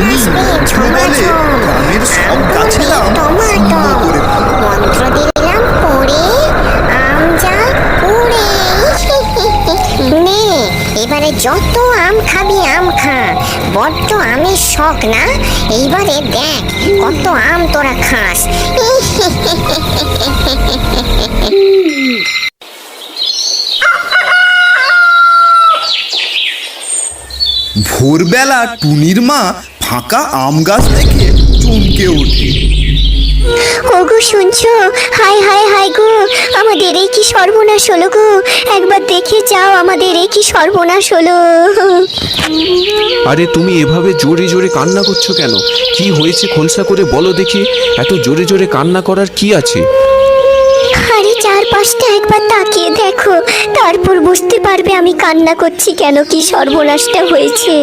আসবে বলে গ্রামের সব গাছের আম টমাটো করে ফেলো। মন্ত্র দিলাম পড়ে আম যা উড়ে নে এবারে যত আম খাবি আম খা বড্ড আমের শখ না এইবারে দেখ কত আম তোরা খাস ভোরবেলা টুনির মা ফাঁকা আম গাছ দেখে চমকে ওঠে। ওগো শুনছো হাই হাই হাই গো আমাদের এই কি সর্বনাশ হলো গো একবার দেখে যাও আমাদের এই কি সর্বনাশ হলো আরে তুমি এভাবে জোরে জোরে কান্না করছো কেন? কি হয়েছে খোলসা করে বলো দেখি। এত জোরে জোরে কান্না করার কি আছে? আরে চারপাশটা একবার তাকিয়ে দেখো তারপর বুঝতে পারবে আমি কান্না করছি কেন কি সর্বনাশটা হয়েছে